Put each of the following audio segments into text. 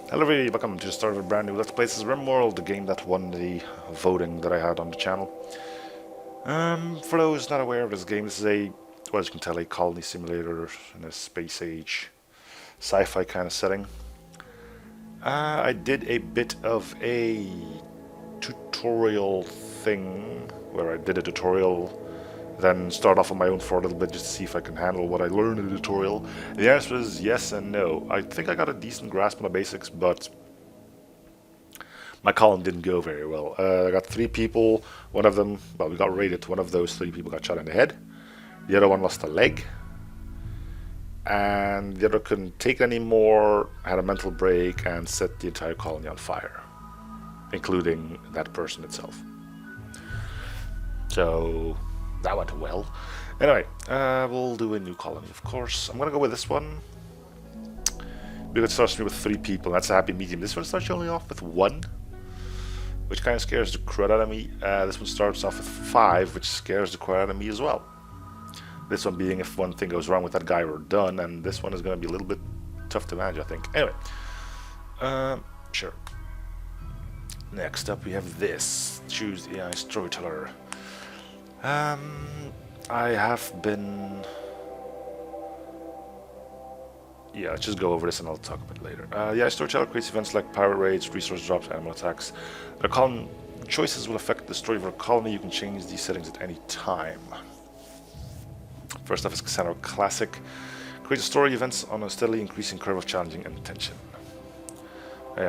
Hello everybody, welcome to the start of a brand new Let's Play. This is Rimworld, the game that won the voting that I had on the channel. For those not aware of this game, this is a, well, as you can tell, a colony simulator in a space age sci-fi kind of setting. I did a bit of a tutorial thing, where I did a tutorial, then start off on my own for a little bit just to see if I can handle what I learned in the tutorial. The answer is yes and no. I think I got a decent grasp on the basics, but my column didn't go very well. I got 3 people, one of them, well, we got raided, one of those 3 people got shot in the head, the other one lost a leg, and the other couldn't take it anymore, had a mental break, and set the entire colony on fire, including that person itself. So that went well. Anyway, we'll do a new colony, of course. I'm gonna go with this one, because it starts me with 3 people, that's a happy medium. This one starts you only off with 1, which kind of scares the crud out of me. This one starts off with 5, which scares the crud out of me as well. This one being if one thing goes wrong with that guy, we're done, and this one is going to be a little bit tough to manage, I think. Anyway, sure. Next up we have this. Choose AI storyteller. I have been... Yeah, let's just go over this and I'll talk about it later. Yeah, storyteller creates events like pirate raids, resource drops, animal attacks. The column choices will affect the story of our colony. You can change these settings at any time. First off is Cassandra Classic. Creates story events on a steadily increasing curve of challenging and tension.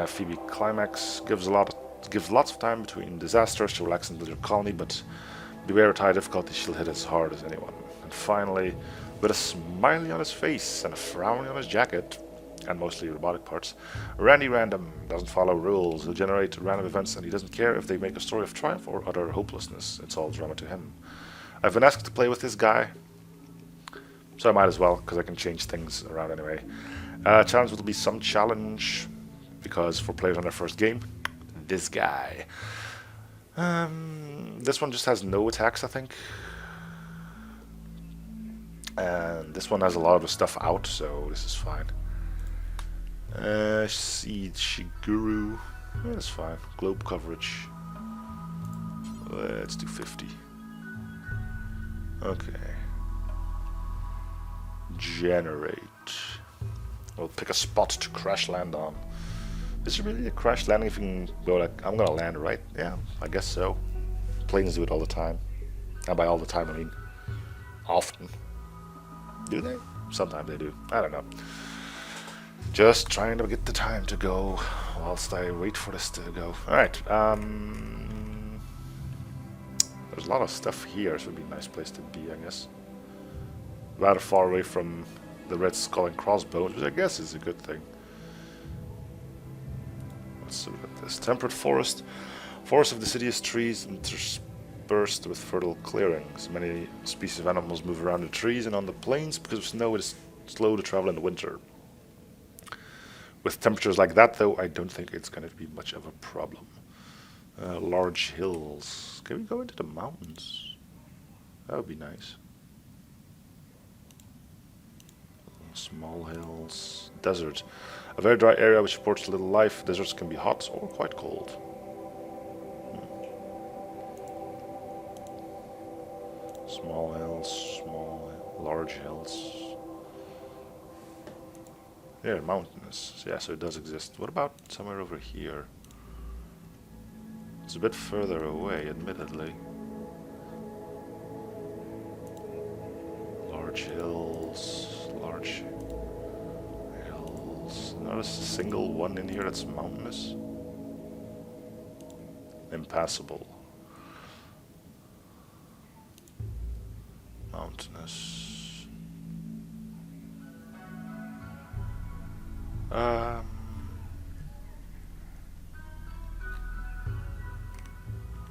Phoebe Climax gives lots of time between disasters to relax and build your colony, but beware at high difficulty, she'll hit as hard as anyone. And finally, with a smiley on his face and a frown on his jacket, and mostly robotic parts, Randy Random doesn't follow rules. He'll generate random events and he doesn't care if they make a story of triumph or utter hopelessness. It's all drama to him. I've been asked to play with this guy, so I might as well, because I can change things around anyway. Challenge will be some challenge, because for players on their first game, this guy. This one just has no attacks, I think. And this one has a lot of the stuff out, so this is fine. Seed Shiguru, that's fine. Globe coverage, let's do 50. Okay. Generate. We'll pick a spot to crash land on. Is it really a crash landing if you can go like, I'm gonna land right? Yeah, I guess so. Planes do it all the time. And by all the time I mean often. Do they? Sometimes they do. I don't know. Just trying to get the time to go whilst I wait for this to go. Alright, there's a lot of stuff here, so it would be a nice place to be, I guess. Rather far away from the Red Skull and Crossbones, which I guess is a good thing. Let's look at this. Temperate forest. Forest of deciduous trees interspersed with fertile clearings. Many species of animals move around the trees and on the plains. Because of snow, it is slow to travel in the winter. With temperatures like that, though, I don't think it's going to be much of a problem. Large hills. Can we go into the mountains? That would be nice. Small hills. Desert. A very dry area which supports little life. Deserts can be hot or quite cold. Small hills, large hills. Yeah, mountainous. Yeah, so it does exist. What about somewhere over here? It's a bit further away, admittedly. Large hills, large hills. Not a single one in here that's mountainous. Impassable. Mountainous.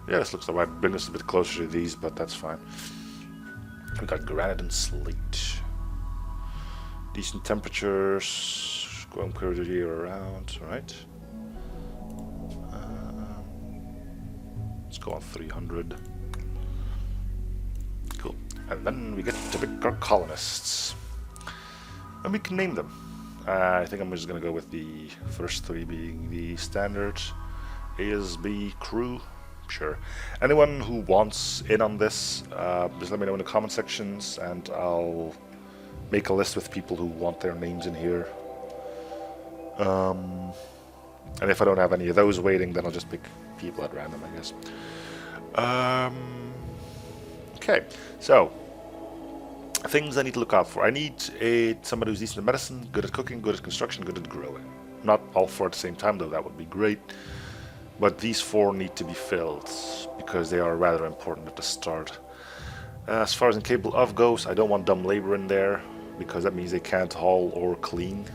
Yeah, this looks like I've been just a bit closer to these, but that's fine. We got granite and slate. Decent temperatures. Growing period year around, right? Let's go on 300. Cool. And then we get to pick our colonists. And we can name them. I think I'm just gonna go with the first three being the standard ASB crew. Sure. Anyone who wants in on this, just let me know in the comment sections, and I'll make a list with people who want their names in here. And if I don't have any of those waiting, then I'll just pick people at random, I guess. Okay, so things I need to look out for. I need somebody who's decent at medicine, good at cooking, good at construction, good at growing. Not all four at the same time, though. That would be great. But these four need to be filled because they are rather important at the start. As far as incapable of goes, I don't want dumb labor in there because that means they can't haul or clean.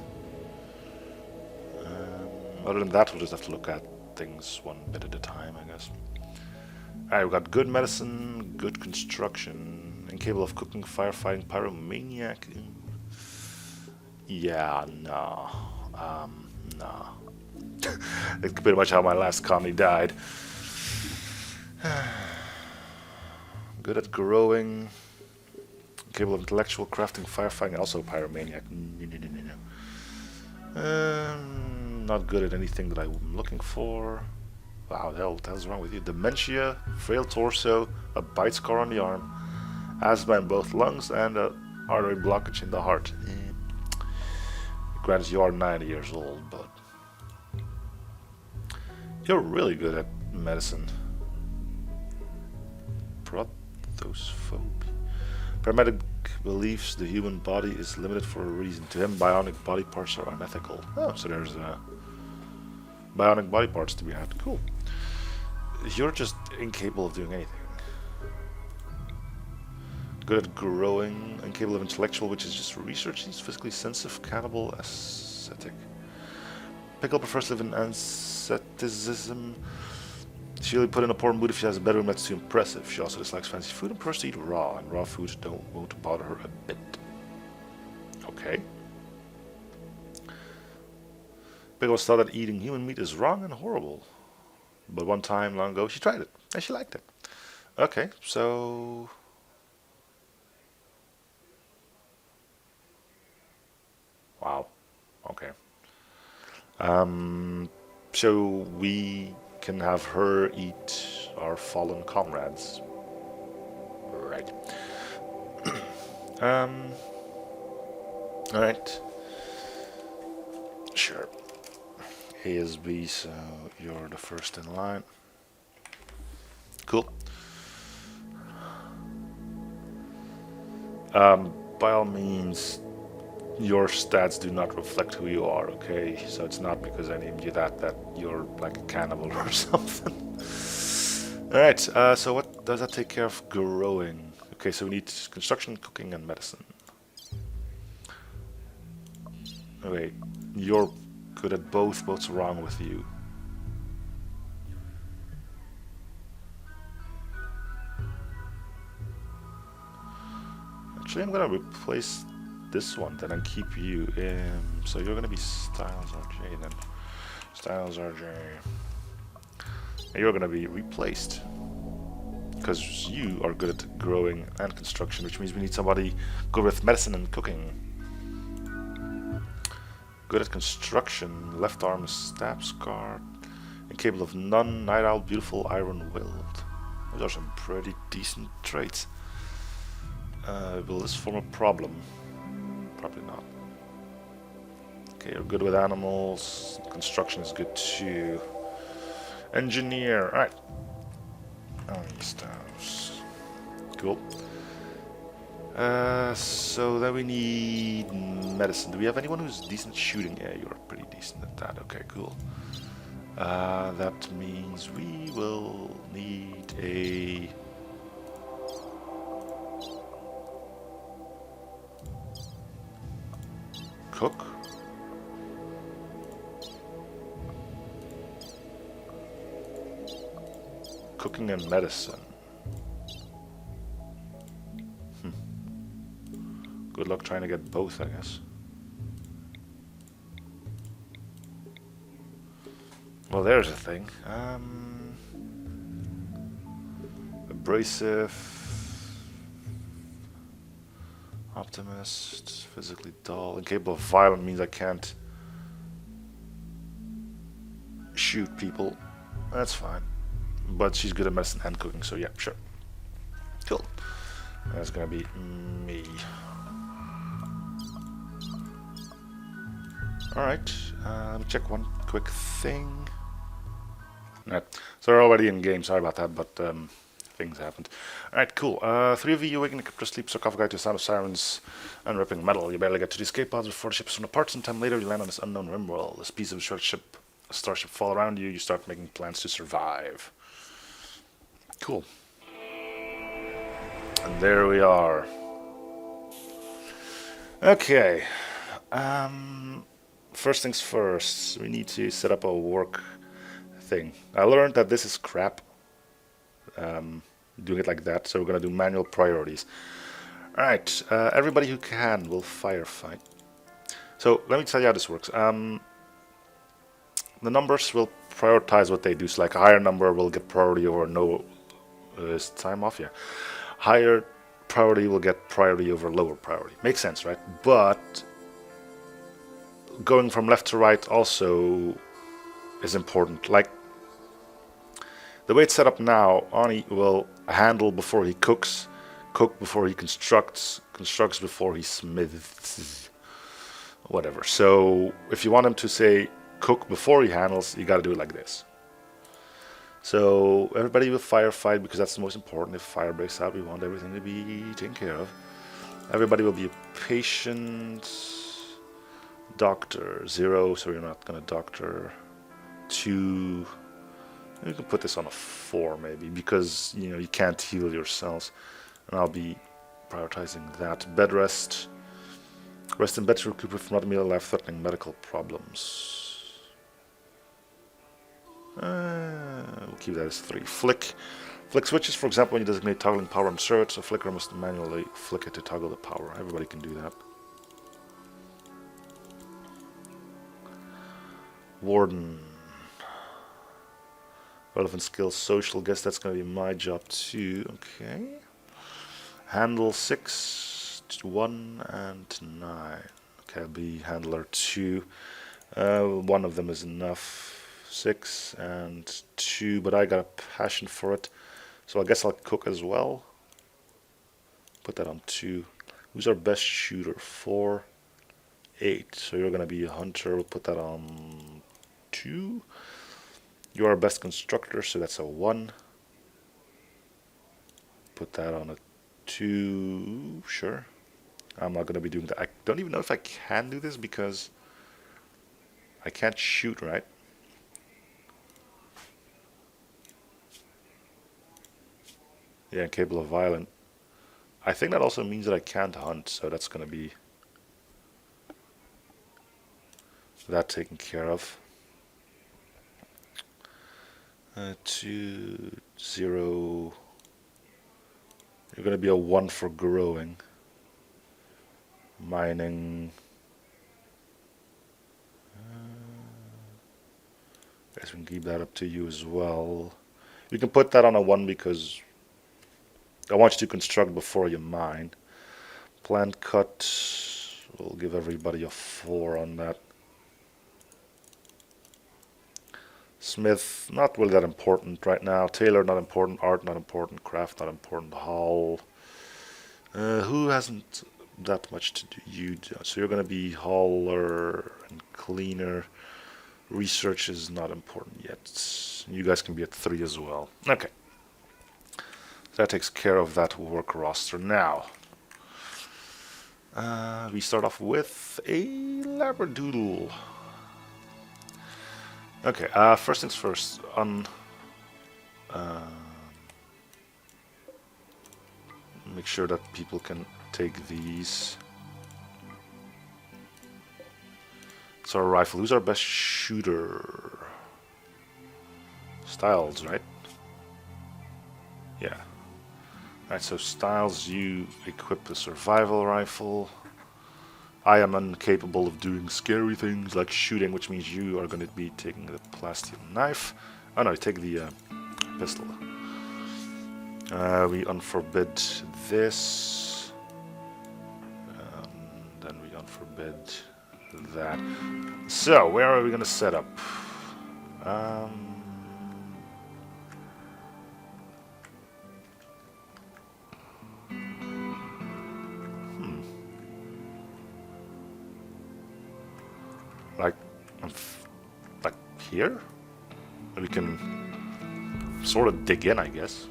Other than that, we'll just have to look at things one bit at a time, I guess. Alright, we've got good medicine, good construction, incapable of cooking, firefighting, pyromaniac. Yeah, no. No. That's pretty much how my last colony died. Good at growing, capable of intellectual crafting, firefighting, also pyromaniac. Not good at anything that I'm looking for. Wow, the hell's wrong with you? Dementia, frail torso, a bite scar on the arm, asthma in both lungs, and an artery blockage in the heart. Granted, you are 90 years old, but you're really good at medicine. Prothophobia. Paramedic believes the human body is limited for a reason. To him, bionic body parts are unethical. Oh, so there's bionic body parts to be had. Cool. You're just incapable of doing anything. Good at growing, incapable of intellectual, which is just research. He's physically sensitive, cannibal, ascetic. Pickle prefers to live in asceticism. She really put in a poor mood if she has a bedroom that's too impressive. She also dislikes fancy food and prefers to eat raw, and raw foods won't bother her a bit. Okay. Pickle thought that eating human meat is wrong and horrible. But one time long ago she tried it, and she liked it. Okay, so... Wow. Okay. So we can have her eat our fallen comrades. Right. Alright. Sure. ASB, so you're the first in line. Cool. By all means, your stats do not reflect who you are, okay? So it's not because I named you that you're like a cannibal or something. Alright, so what does that take care of? Growing. Okay, so we need construction, cooking, and medicine. Okay, you're good at both. What's wrong with you? Actually, I'm gonna replace this one then and keep you in. So you're gonna be Styles RJ then. Styles RJ. And you're gonna be replaced. Because you are good at growing and construction, which means we need somebody good with medicine and cooking. Good at construction, left arm stab scar, incapable of none, night owl, beautiful, iron willed. Those are some pretty decent traits. Will this form a problem? Probably not. Okay, you're good with animals. Construction is good too. Engineer, alright. Staves. Cool. So then we need medicine. Do we have anyone who's decent at shooting? Yeah, you're pretty decent at that. Okay, cool. That means we will need a... cook? Cooking and medicine. Good luck trying to get both, I guess. Well, there's a thing. Abrasive. Optimist, physically dull, incapable of violence means I can't shoot people. That's fine. But she's good at medicine and cooking, so yeah, sure. Cool. That's gonna be me. Alright, let me check one quick thing. Right. So we're already in game, sorry about that, but things happened. Alright, cool. 3 of you awaken in a sleep sarcophagi to the sound of sirens and ripping metal. You barely get to the escape pods before the ship is torn apart. Some time later, you land on this unknown Rimworld. This piece of a starship fall around you. You start making plans to survive. Cool. And there we are. Okay. First things first, we need to set up a work thing. I learned that this is crap. Doing it like that, so we're gonna do manual priorities. Alright, everybody who can will firefight. So let me tell you how this works. The numbers will prioritize what they do. So like a higher number will get priority over no. Is time off? Yeah. Higher priority will get priority over lower priority. Makes sense, right? But going from left to right also is important. Like the way it's set up now, Ani will handle before he cooks, cook before he constructs, constructs before he smiths, whatever. So if you want him to say cook before he handles, you got to do it like this. So everybody will firefight because that's the most important. If fire breaks out, we want everything to be taken care of. Everybody will be a patient. Doctor 0, so you're not gonna doctor 2. You can put this on a 4 maybe because you know you can't heal yourselves, and I'll be prioritizing that. Bed rest. Rest in bed to recuperate from not life-threatening medical problems. We'll keep that as 3. Flick. Flick switches, for example, when you designate toggling power on search, so flicker must manually flick it to toggle the power. Everybody can do that. Warden. Relevant skills, social, guess that's going to be my job too. Okay. Handle 6, 1, and 9. Okay, I'll be handler 2. One of them is enough. 6 and 2, but I got a passion for it, so I guess I'll cook as well. Put that on 2. Who's our best shooter? 4, 8. So you're gonna be a hunter. We'll put that on 2. You're our best constructor, so that's a 1. Put that on a 2. Sure. I'm not gonna be doing that. I don't even know if I can do this because I can't shoot, right? Yeah, incapable of violence. I think that also means that I can't hunt, so that's gonna be that taken care of. 2, 0. You're gonna be a 1 for growing. Mining. Guess we can keep that up to you as well. You can put that on a 1 because I want you to construct before you mine. Plant cut. We'll give everybody a 4 on that. Smith, not really that important right now. Tailor, not important. Art, not important. Craft, not important. Hall. Who hasn't that much to do? You do. So you're going to be hauler and cleaner. Research is not important yet. You guys can be at 3 as well. Okay. That takes care of that work roster. Now, we start off with a labradoodle. Okay, first things first. Make sure that people can take these. It's our rifle. Who's our best shooter? Styles, right? Yeah. Alright, so Styles, you equip the survival rifle. I am incapable of doing scary things like shooting, which means you are going to be taking the plasteel knife. Oh no, take the pistol. We unforbid this. bed. That. So, where are we gonna set up? Like, like here? We can sort of dig in, I guess.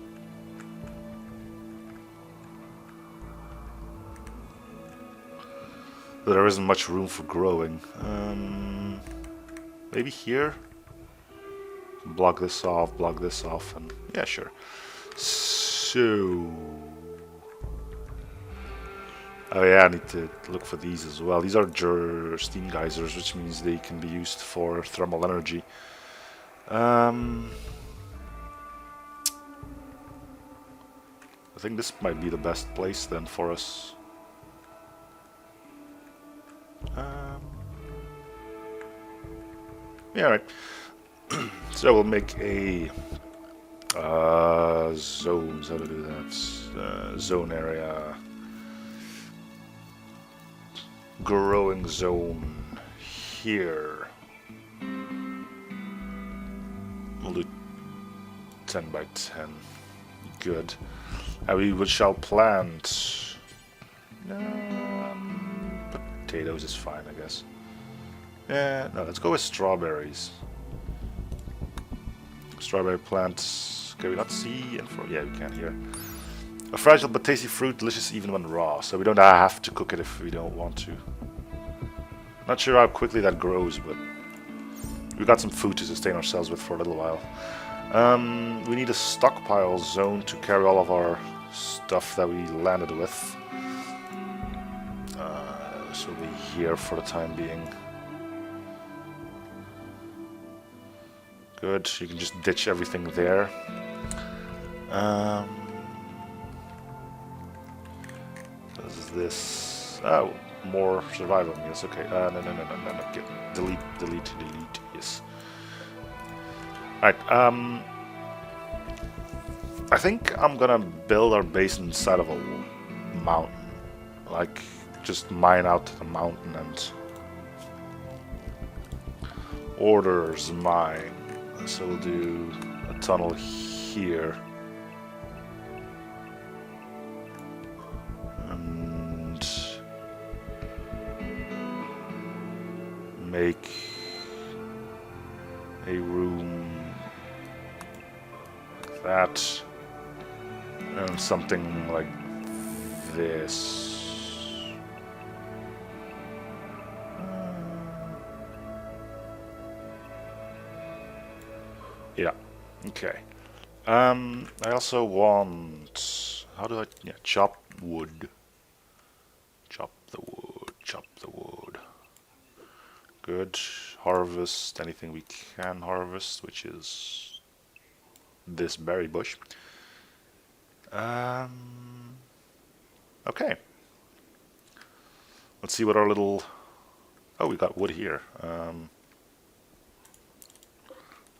There isn't much room for growing. Maybe here? Block this off, and yeah, sure. So... Oh yeah, I need to look for these as well. These are steam geysers, which means they can be used for thermal energy. I think this might be the best place then for us. Yeah, right. So we'll make a zones. How to do that? Zone area. Growing zone here. We'll do 10 by 10. Good. And we shall plant. Potatoes is fine, I guess. Yeah, no, let's go with strawberries. Strawberry plants. Can we not see info? Yeah, we can here. A fragile but tasty fruit, delicious even when raw. So we don't have to cook it if we don't want to. Not sure how quickly that grows, but we got some food to sustain ourselves with for a little while. We need a stockpile zone to carry all of our stuff that we landed with. This will be here for the time being. Good, you can just ditch everything there. What is this? Oh, more survival meals. Okay. No. Get, delete. Yes. Alright. I think I'm gonna build our base inside of a mountain. Like, just mine out the mountain and orders mine. So we'll do a tunnel here. And make a room like that. And something like this. Yeah, okay. I also want... How do I... Yeah, chop wood. Chop the wood. Good. Harvest anything we can harvest, which is this berry bush. Okay. Let's see what our little... Oh, we got wood here.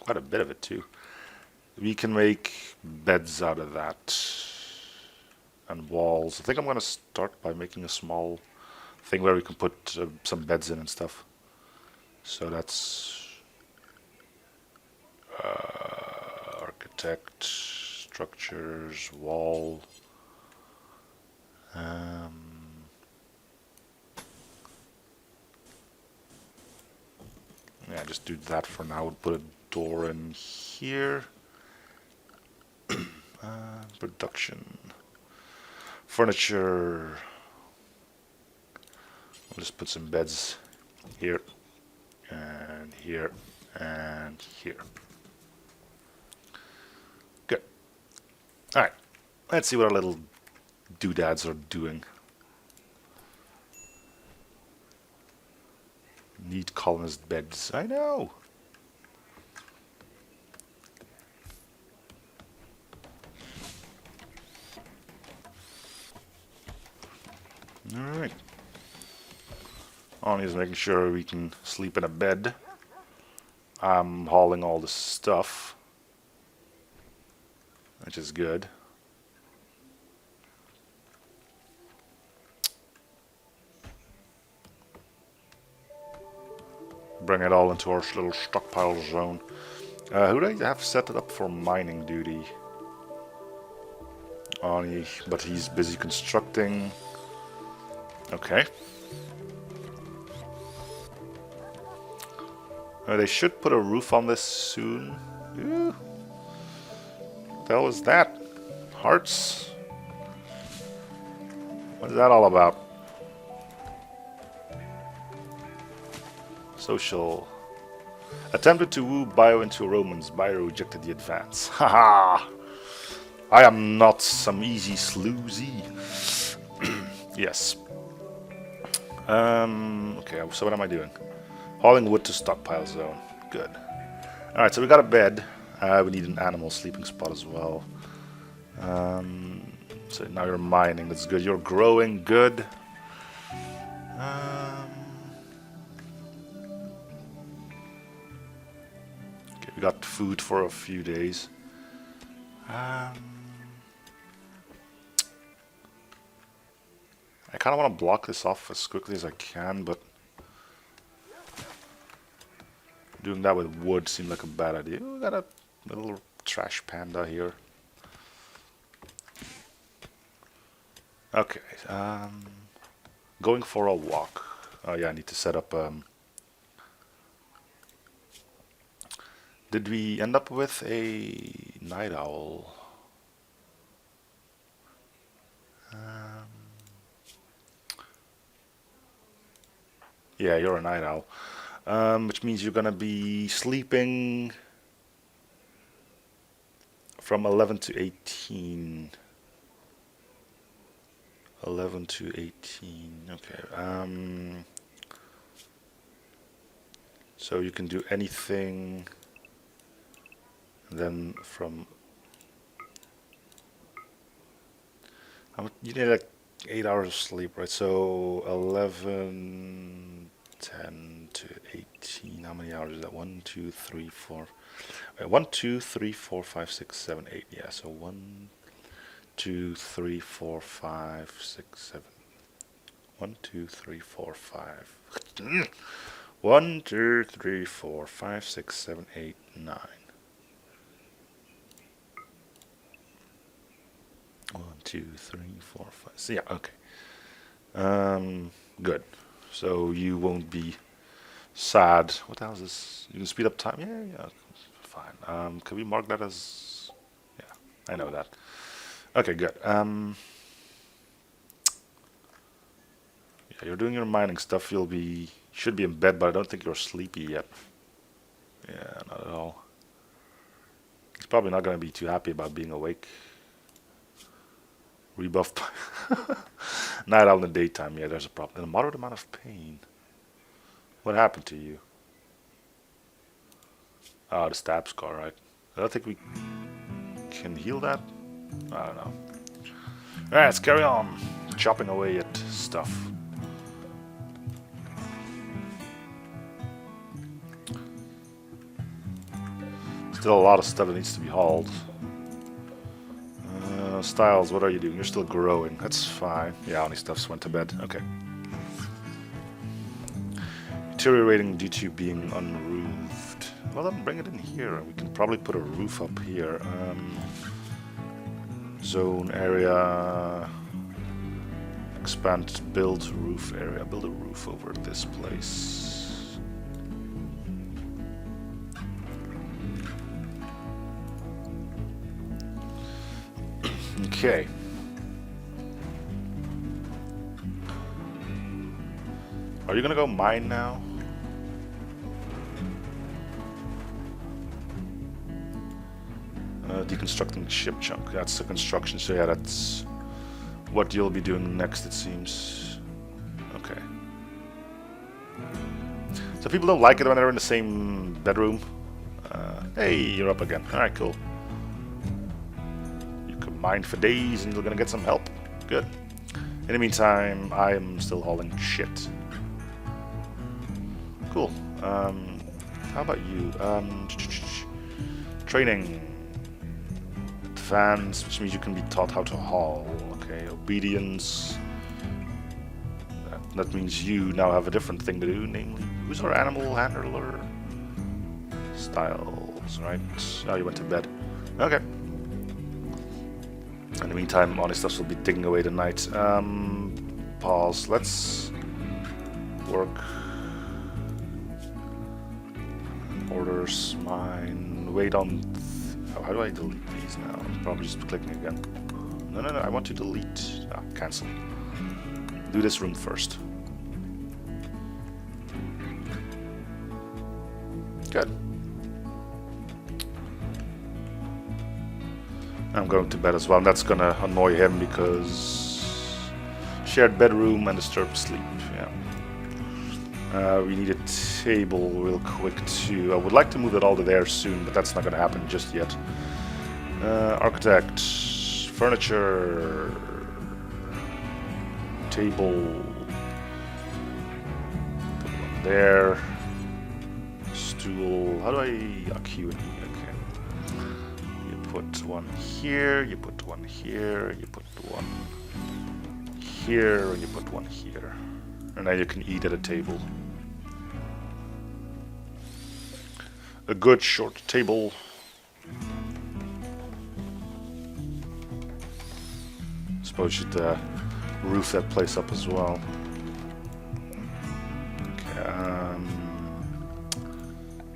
Quite a bit of it too. We can make beds out of that. And walls. I think I'm going to start by making a small thing where we can put some beds in and stuff. So that's... architect, structures, wall. Yeah, just do that for now. We'll put a door in here. Production. Furniture. We'll just put some beds here. And here. And here. Good. Alright. Let's see what our little doodads are doing. Need colonist beds. I know. Alright. On is making sure we can sleep in a bed. I'm hauling all the stuff, which is good. Bring it all into our little stockpile zone. Who do I have set it up for mining duty? Ani, but he's busy constructing. Okay. They should put a roof on this soon. Ew. What the hell is that? Hearts? What is that all about? Social. Attempted to woo Bio into Romans. Bio rejected the advance. Haha! I am not some easy sloozy. Yes. Okay, so what am I doing? Hauling wood to stockpile zone. Good. Alright, so we got a bed. We need an animal sleeping spot as well. So now you're mining. That's good. You're growing. Good. Okay, we got food for a few days. I kind of want to block this off as quickly as I can, but doing that with wood seemed like a bad idea. We got a little trash panda here. Okay, going for a walk. Oh yeah, I need to set up. Did we end up with a night owl? Yeah, you're a night owl. Which means you're gonna be sleeping from 11 to 18. 11 to 18. Okay. So you can do anything. And then from you need like 8 hours of sleep, right? So 11, 10 to 18. How many hours is that? 1, 2, 3, 4. Wait, 1, 2, 3, 4, 5, 6, 7, 8. Yeah, so 1, 2, 3, 4, 5, 6, 7. 1, 2, 3, 4, 5. 1, 2, 3, 4, 5, 6, 7, 8, 9. 1, 2, 3, 4, 5. So yeah, okay. Good. So you won't be sad. What the hell is this? You can speed up time? Yeah, fine. Can we mark that as... Yeah, I know that. Okay, good. Yeah, you're doing your mining stuff. You should be in bed, but I don't think you're sleepy yet. Yeah, not at all. He's probably not going to be too happy about being awake. Rebuffed. Night owl in the daytime. Yeah, there's a problem. A moderate amount of pain. What happened to you? Oh, the stab scar, right? I don't think we can heal that. I don't know. Alright, let's carry on. Chopping away at stuff. Still a lot of stuff that needs to be hauled. Styles, what are you doing? You're still growing. That's fine. Yeah, only stuff's went to bed. Okay. Deteriorating due to being unroofed. Well, then bring it in here. We can probably put a roof up here. Zone area. Expand build roof area. Build a roof over this place. Okay. Are you gonna go mine now? Deconstructing ship chunk. That's the construction, so yeah, that's what you'll be doing next, it seems. Okay. So people don't like it when they're in the same bedroom. Hey, you're up again. Alright, cool. Mine for days and you're gonna get some help. Good. In the meantime, I'm still hauling shit. Cool. How about you? Training. Advanced, which means you can be taught how to haul. Okay, obedience. That means you now have a different thing to do, namely Who's our animal handler? Styles, right? Oh, you went to bed. Okay. In the meantime, Honest will be digging away tonight. Pause. Let's work. Orders, mine. Wait on. How do I delete these now? Probably just clicking again. No, I want to delete. Ah, cancel. Do this room first. Good. I'm going to bed as well, and that's gonna annoy him because shared bedroom and disturbed sleep. Yeah. We need a table real quick too. I would like to move it all to there soon, but that's not gonna happen just yet. Architect, furniture, table, put one there. Stool. How do I queue in? Okay. You put one here, you put one here, you put one here, and you put one here. And now you can eat at a table. A good short table. Suppose you should roof that place up as well. Okay,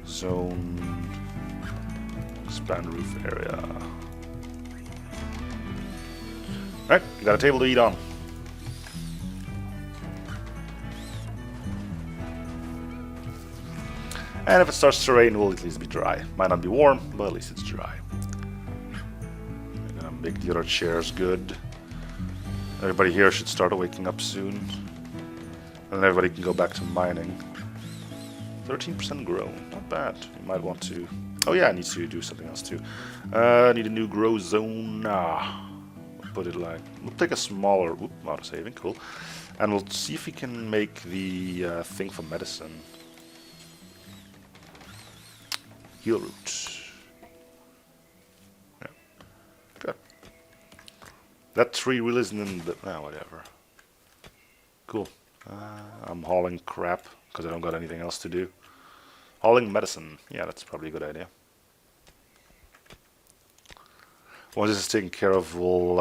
zone, expand roof area. Alright, you got a table to eat on. And if it starts to rain, it will at least be dry. Might not be warm, but at least it's dry. I'm gonna make the other chairs good. Everybody here should start waking up soon. And then everybody can go back to mining. 13% grown, not bad. You might want to... Oh yeah, I need to do something else too. I need a new grow zone. We'll put it like... We'll take a smaller... Whoop, auto-saving, cool. And we'll see if we can make the thing for medicine. Heal root. Yeah. Good. That tree really isn't in the... whatever. Cool. I'm hauling crap because I don't got anything else to do. Hauling medicine. Yeah, that's probably a good idea. Once this is taken care of, we'll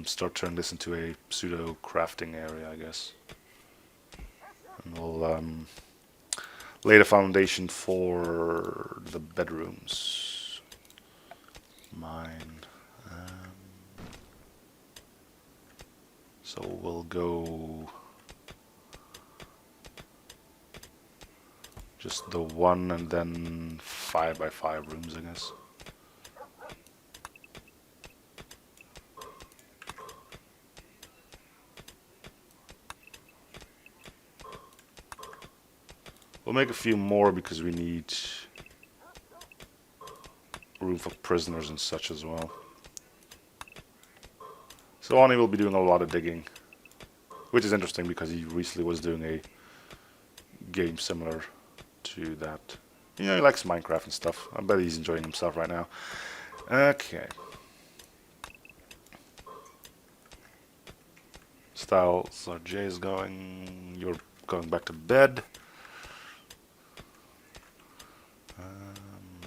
start turning this into a pseudo crafting area, I guess. And we'll lay the foundation for the bedrooms. Mine. So we'll go... just the one and then 5 by 5 rooms, I guess. We'll make a few more because we need room for prisoners and such as well. So Ani will be doing a lot of digging, which is interesting because he recently was doing a game similar to that. You know, he likes Minecraft and stuff. I bet he's enjoying himself right now. Okay. Styles, RJ is going. You're going back to bed.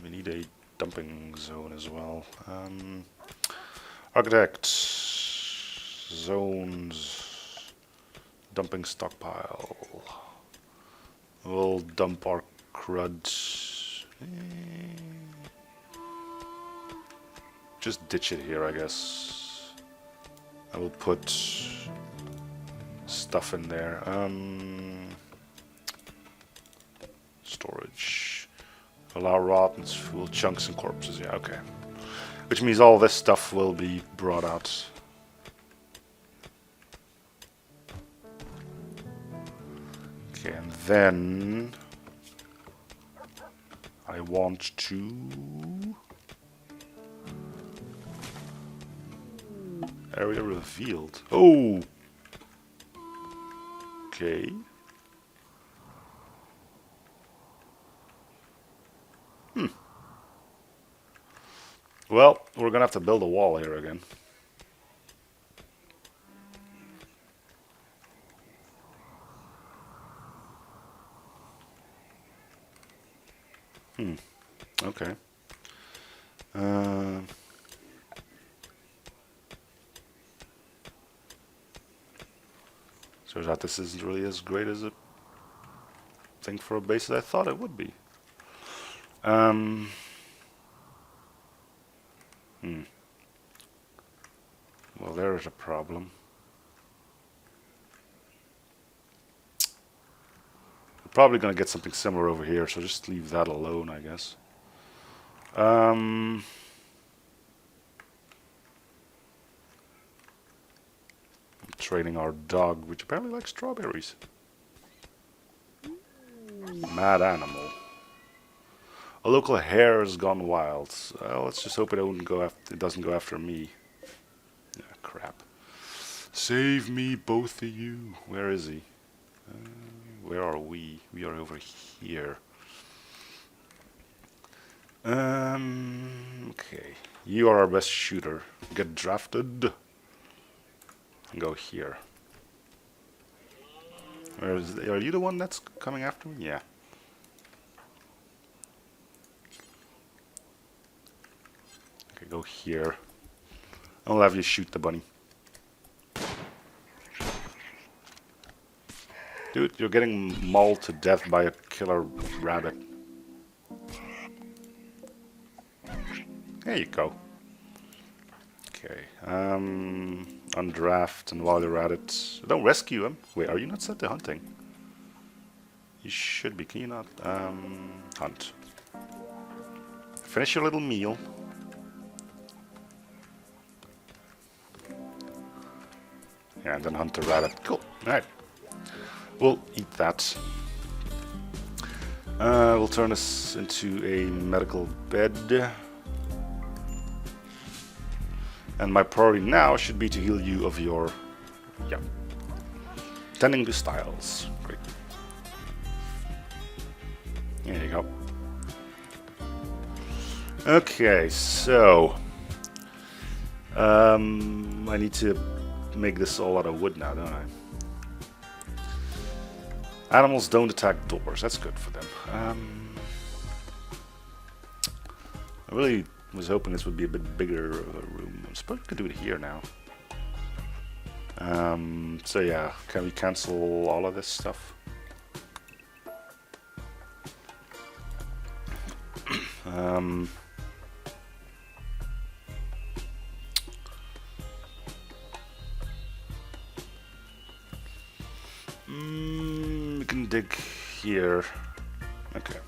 We need a dumping zone as well. Architect. Zones. Dumping stockpile. We'll dump our crud. Just ditch it here, I guess. I will put stuff in there. Storage. Allow rotten fuel chunks and corpses. Yeah, okay. Which means all this stuff will be brought out. Okay, and then I want to area revealed. Oh, okay. Well, we're gonna have to build a wall here again. Okay. So that this isn't really as great as a thing for a base as I thought it would be. Well, there's a problem. We're probably going to get something similar over here, so just leave that alone, I guess. Training our dog, which apparently likes strawberries. Mad animal. A local hare has gone wild. Let's just hope it doesn't go after me. Ah, crap. Save me, both of you. Where is he? Where are we? We are over here. Okay. You are our best shooter. Get drafted. Go here. Are you the one that's coming after me? Yeah. Okay, go here. I'll have you shoot the bunny. Dude, you're getting mauled to death by a killer rabbit. There you go. Okay. Undraft, and while you're at it, don't rescue him. Wait, are you not set to hunting? You should be. Can you not? Hunt. Finish your little meal. Yeah, and then hunt the rabbit. Cool. Alright. We'll eat that. We'll turn this into a medical bed. And my priority now should be to heal you of your... Yeah. Tending to styles. Great. There you go. Okay, so... I need to make this all out of wood now, don't I? Animals don't attack doors. That's good for them. I really was hoping this would be a bit bigger of a room. I suppose we could do it here now. So yeah, can we cancel all of this stuff? We can dig here. Okay.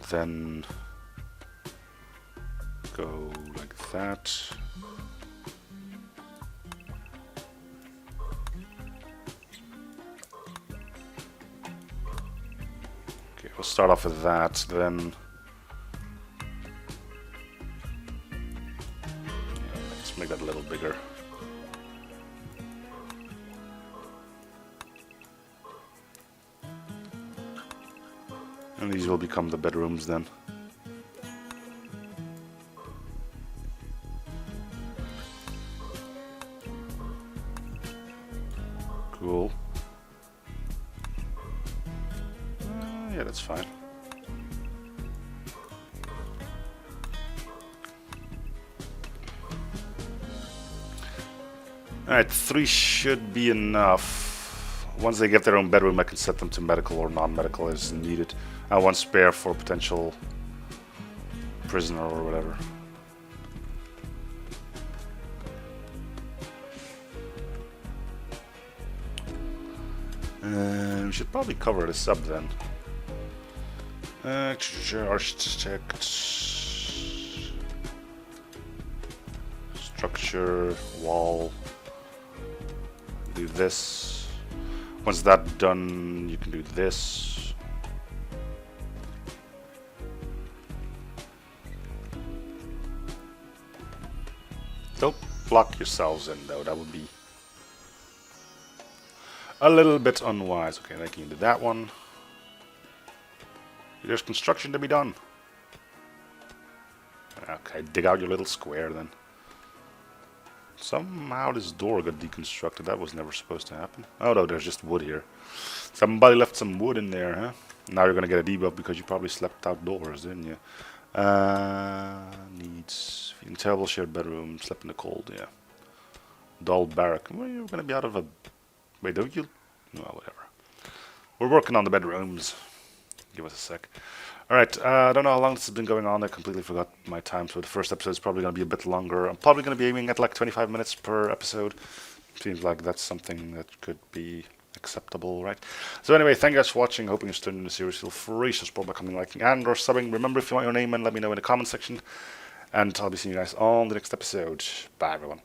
Then go like that. Okay, we'll start off with that, then let's make that a little bigger. And these will become the bedrooms then. Cool. Yeah, that's fine. Alright, 3 should be enough. Once they get their own bedroom, I can set them to medical or non-medical as needed. I want spare for potential prisoner or whatever. We should probably cover this up then. Architect, structure, wall. Do this. Once that's done, you can do this. Don't block yourselves in though, that would be a little bit unwise. Okay, I can do that one. There's construction to be done. Okay, dig out your little square then. Somehow this door got deconstructed. That was never supposed to happen. Oh no, there's just wood here. Somebody left some wood in there, huh? Now you're gonna get a debuff because you probably slept outdoors, didn't you? Needs feeling terrible, shared bedroom, slept in the cold, yeah. Dull barrack. Well, you're gonna be out of a... Wait, don't you? Well, whatever. We're working on the bedrooms. Give us a sec. Alright, I don't know how long this has been going on. I completely forgot my time, so the first episode is probably going to be a bit longer. I'm probably going to be aiming at like 25 minutes per episode. Seems like that's something that could be acceptable, right? So anyway, thank you guys for watching. Hoping you're still in the series. Feel free to support by commenting, liking, and or subbing. Remember, if you want your name, and let me know in the comment section. And I'll be seeing you guys on the next episode. Bye, everyone.